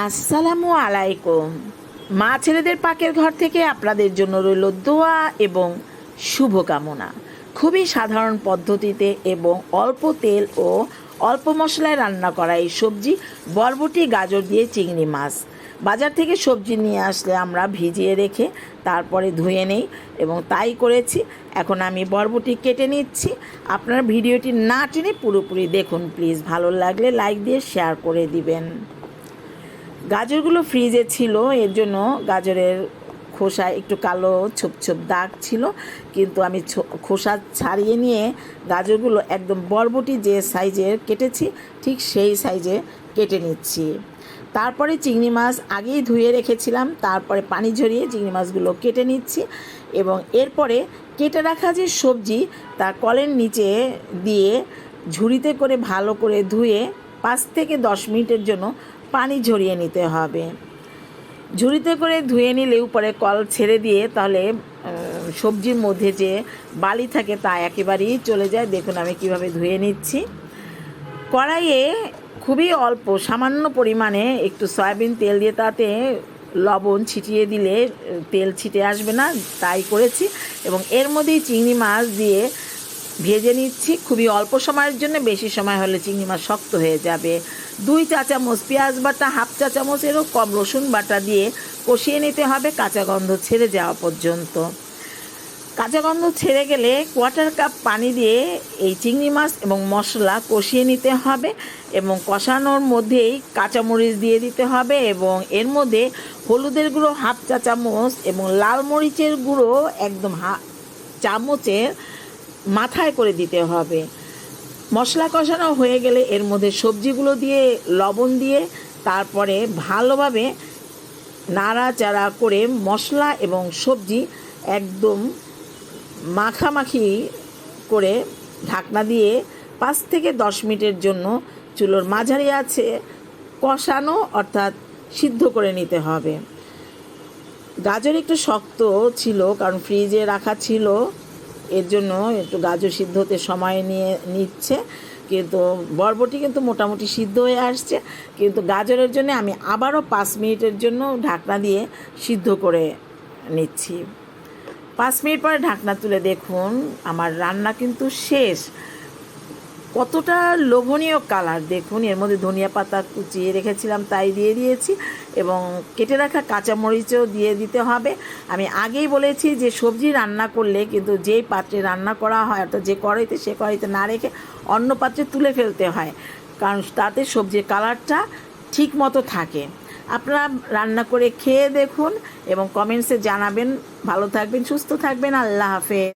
আসসালামু আলাইকুম। মা ছেলেদের পাকের ঘর থেকে আপনাদের জন্য রইল দোয়া এবং শুভকামনা। খুবই সাধারণ পদ্ধতিতে এবং অল্প তেল ও অল্প মশলায় রান্না করা এই সবজি বরবটি গাজর দিয়ে চিংড়ি মাছ। বাজার থেকে সবজি নিয়ে আসলে আমরা ভিজিয়ে রেখে তারপরে ধুয়ে নেই এবং তাই করেছি। এখন আমি বরবটি কেটে নিচ্ছি। আপনারা ভিডিওটি না টেনে পুরোপুরি দেখুন প্লিজ। ভালো লাগলে লাইক দিয়ে শেয়ার করে দিবেন। গাজরগুলো ফ্রিজে ছিল, এর জন্য গাজরের খোসা একটু কালো ছোপ ছোপ দাগ ছিল, কিন্তু আমি খোসা ছাড়িয়ে নিয়ে গাজরগুলো একদম বরবটি যে সাইজের কেটেছি ঠিক সেই সাইজে কেটে নিচ্ছি। তারপরে চিংড়ি মাছ আগেই ধুয়ে রেখেছিলাম, তারপরে পানি ঝরিয়ে চিংড়ি মাছগুলো কেটে নিচ্ছি এবং এরপরে কেটে রাখা যে সবজি তা কলের নিচে দিয়ে ঝুড়িতে করে ভালো করে ধুয়ে 5 থেকে 10 মিনিটের জন্য পানি ঝরিয়ে নিতে হবে। ঝুড়িতে করে ধুয়ে নিলে উপরে কল ছেড়ে দিয়ে তাহলে সবজির মধ্যে যে বালি থাকে তা একেবারেই চলে যায়। দেখুন আমি কিভাবে ধুয়ে নিচ্ছি। কড়াইয়ে খুবই অল্প সামান্য পরিমাণে একটু সয়াবিন তেল দিয়ে তাতে লবণ ছিটিয়ে দিলে তেল ছিটে আসবে না, তাই করেছি এবং এর মধ্যেই চিংড়ি মাছ দিয়ে ভেজে নিচ্ছি খুবই অল্প সময়ের জন্য। বেশি সময় হলে চিংড়ি মাছ শক্ত হয়ে যাবে। 2 চা চামচ পেঁয়াজ বাটা, হাফ চা চামচেরও কম রসুন বাটা দিয়ে কষিয়ে নিতে হবে কাঁচা গন্ধ ছেড়ে যাওয়া পর্যন্ত। কাঁচা গন্ধ ছেড়ে গেলে 1/4 কাপ পানি দিয়ে এই চিংড়ি মাছ এবং মশলা কষিয়ে নিতে হবে এবং কষানোর মধ্যেই কাঁচামরিচ দিয়ে দিতে হবে এবং এর মধ্যে হলুদের গুঁড়ো হাফ চা চামচ এবং লাল মরিচের গুঁড়ো একদম চামচের মাথায় করে দিতে হবে। মশলা কষানো হয়ে গেলে এর মধ্যে সবজিগুলো দিয়ে লবণ দিয়ে তারপরে ভালোভাবে নাড়াচাড়া করে মশলা এবং সবজি একদম মাখামাখি করে ঢাকনা দিয়ে 5 থেকে 10 মিনিটের জন্য চুলোর মাঝারি আছে কষানো অর্থাৎ সিদ্ধ করে নিতে হবে। গাজর একটু শক্ত ছিল কারণ ফ্রিজে রাখা ছিল, এর জন্য একটু গাজর সিদ্ধ হতে সময় নিচ্ছে, কিন্তু বরবটি কিন্তু মোটামুটি সিদ্ধ হয়ে আসছে। কিন্তু গাজরের জন্য আমি আবারও 5 মিনিটের জন্য ঢাকনা দিয়ে সিদ্ধ করে নিচ্ছি। 5 মিনিট পরে ঢাকনা তুলে দেখুন আমার রান্না কিন্তু শেষ। কতটা লোভনীয় কালার দেখুন। এর মধ্যে ধনিয়া পাতা কুচিয়ে রেখেছিলাম তাই দিয়ে দিয়েছি এবং কেটে রাখা কাঁচামরিচও দিয়ে দিতে হবে। আমি আগেই বলেছি যে সবজি রান্না করলে কিন্তু যেই পাত্রে রান্না করা হয় অর্থাৎ যে কড়াইতে সে কড়াইতে না রেখে অন্য পাত্রে তুলে ফেলতে হয়, কারণ তাতে সবজির কালারটা ঠিক মতো থাকে। আপনারা রান্না করে খেয়ে দেখুন এবং কমেন্টসে জানাবেন। ভালো থাকবেন, সুস্থ থাকবেন। আল্লাহ হাফেজ।